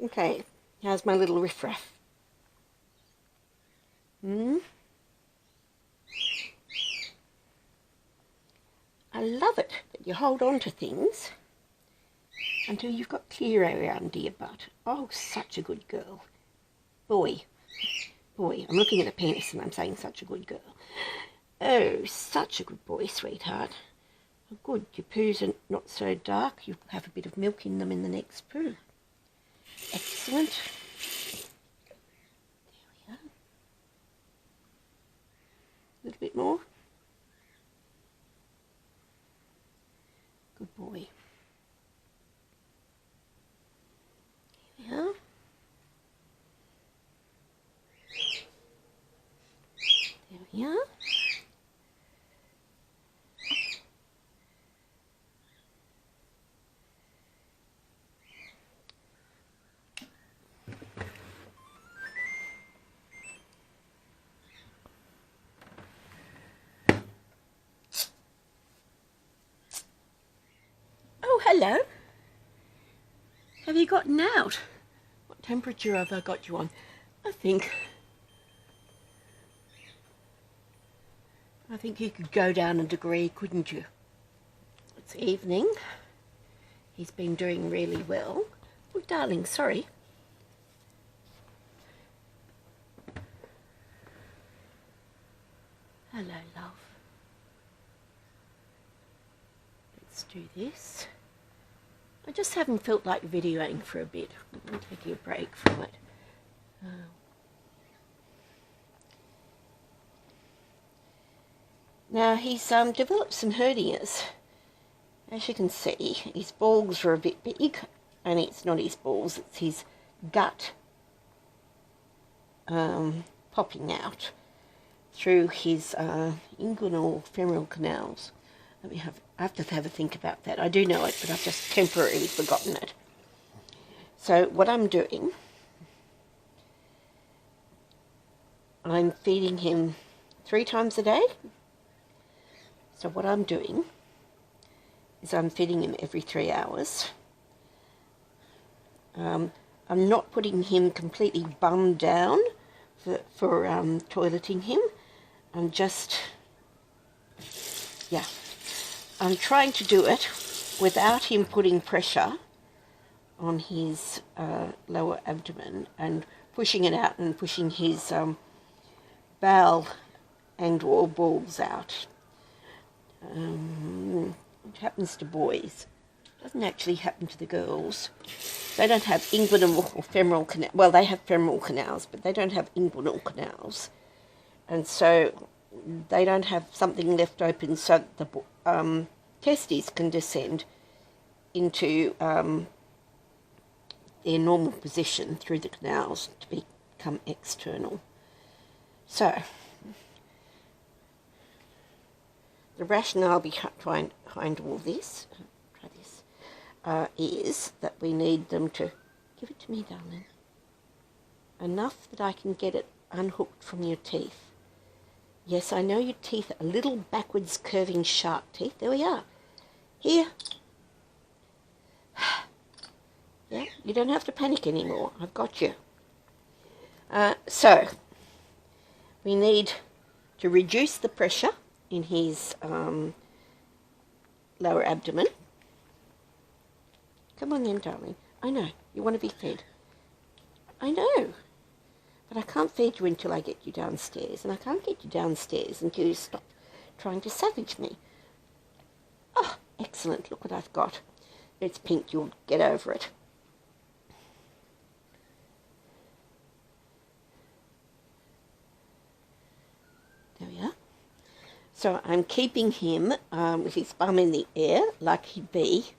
Okay, how's my little Riff Raff? I love it that you hold on to things until you've got clear area under your butt. Oh, such a good girl. Boy, I'm looking at a penis and I'm saying such a good girl. Oh, such a good boy, sweetheart. Oh, good, your poos are not so dark. You'll have a bit of milk in them in the next poo. Excellent. There we are. A little bit more. Good boy. Here we are. There we are. Oh, hello. Have you gotten out? What temperature have I got you on? I think you could go down a degree, couldn't you? It's evening. He's been doing really well. Oh, darling, sorry. Hello, love. Let's do this. I just haven't felt like videoing for a bit. I'm taking a break from it. Now he's developed some hernias. As you can see, his balls are a bit big, and it's not his balls, it's his gut popping out through his inguinal femoral canals. I have to have a think about that. I do know it, but I've just temporarily forgotten it. So what I'm doing, I'm feeding him 3 times a day. So what I'm doing is I'm feeding him every 3 hours. I'm not putting him completely bummed down for toileting him. I'm just, I'm trying to do it without him putting pressure on his lower abdomen and pushing it out and pushing his bowel and or balls out. It happens to boys. It doesn't actually happen to the girls. They don't have inguinal or femoral canal. Well, they have femoral canals, but they don't have inguinal canals, and so they don't have something left open so that the testes can descend into their normal position through the canals to become external. So the rationale behind all this, is that we need them to, give it to me, darling, enough that I can get it unhooked from your teeth. Yes, I know your teeth are little backwards curving shark teeth. There we are. Here. Yeah, you don't have to panic anymore. I've got you. So, we need to reduce the pressure in his lower abdomen. Come on then, darling. I know, you want to be fed. I know. But I can't feed you until I get you downstairs, and I can't get you downstairs until you stop trying to savage me. Oh, excellent. Look what I've got. It's pink. You'll get over it. There we are. So I'm keeping him with his bum in the air, like he'd be,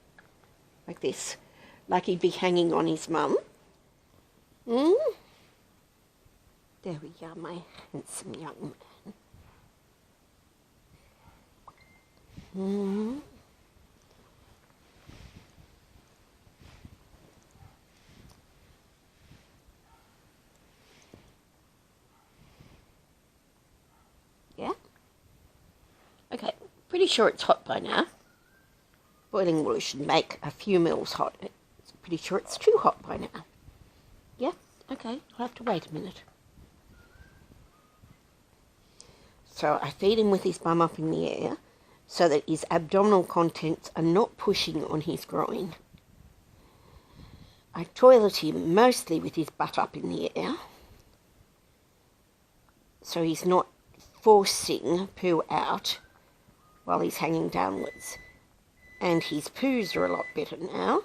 like this, like he'd be hanging on his mum. There we are, my handsome young man. Yeah? Okay, pretty sure it's hot by now. Boiling water should make a few mils hot. Pretty sure it's too hot by now. Yes, okay, I'll have to wait a minute. So I feed him with his bum up in the air so that his abdominal contents are not pushing on his groin. I toilet him mostly with his butt up in the air so he's not forcing poo out while he's hanging downwards. And his poos are a lot better now,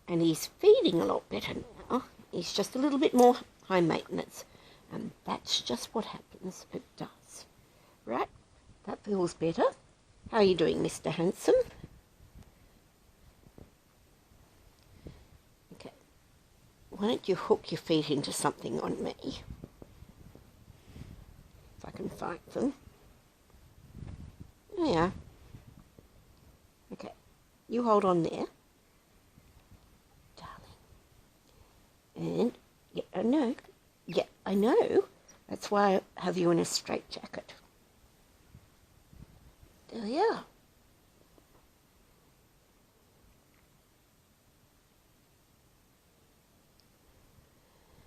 and he's feeding a lot better now. He's just a little bit more high maintenance, and that's just what happens. It does. Right, that feels better. How are you doing, Mr. Handsome? Okay, why don't you hook your feet into something on me? If I can find them. There you are. Okay, you hold on there, darling. And, yeah, I know. Yeah, I know. That's why I have you in a straitjacket. There you are.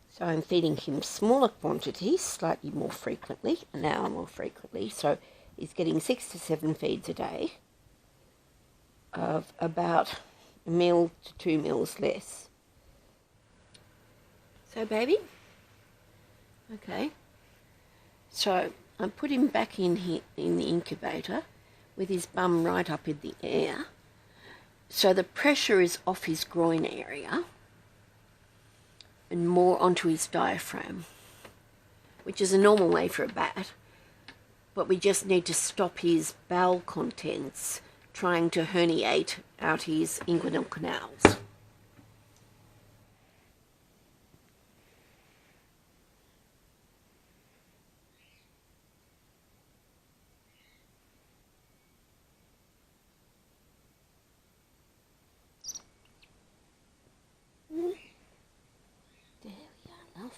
So I'm feeding him smaller quantities, slightly more frequently, an hour more frequently. So he's getting 6 to 7 feeds a day of about a meal to 2 meals less. So, baby? Okay. So I put him back in here in the incubator with his bum right up in the air. So the pressure is off his groin area and more onto his diaphragm, which is a normal way for a bat, but we just need to stop his bowel contents trying to herniate out his inguinal canals. There we are, love.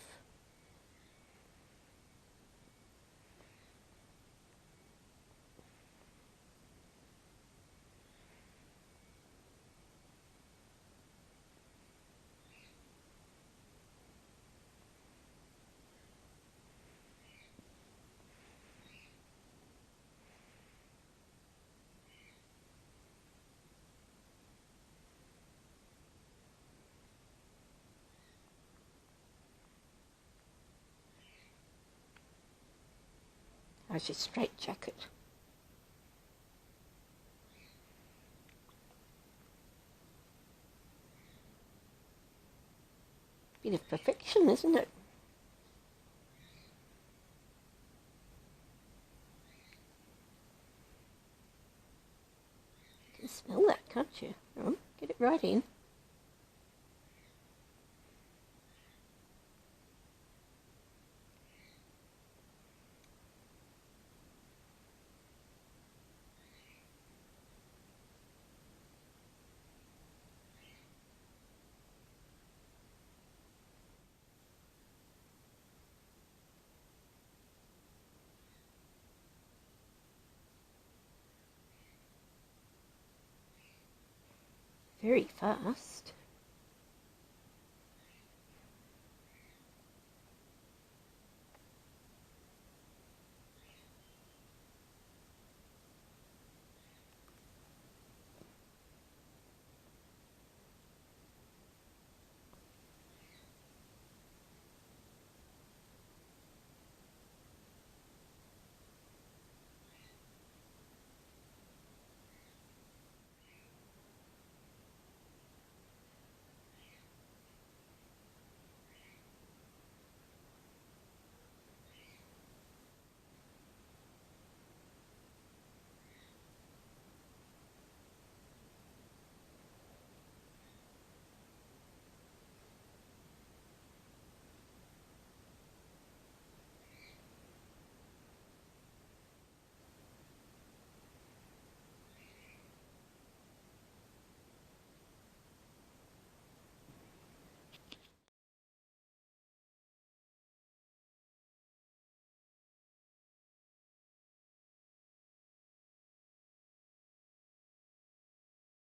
How's your straitjacket? Bit of perfection, isn't it? You can smell that, can't you? Oh, get it right in. Very fast.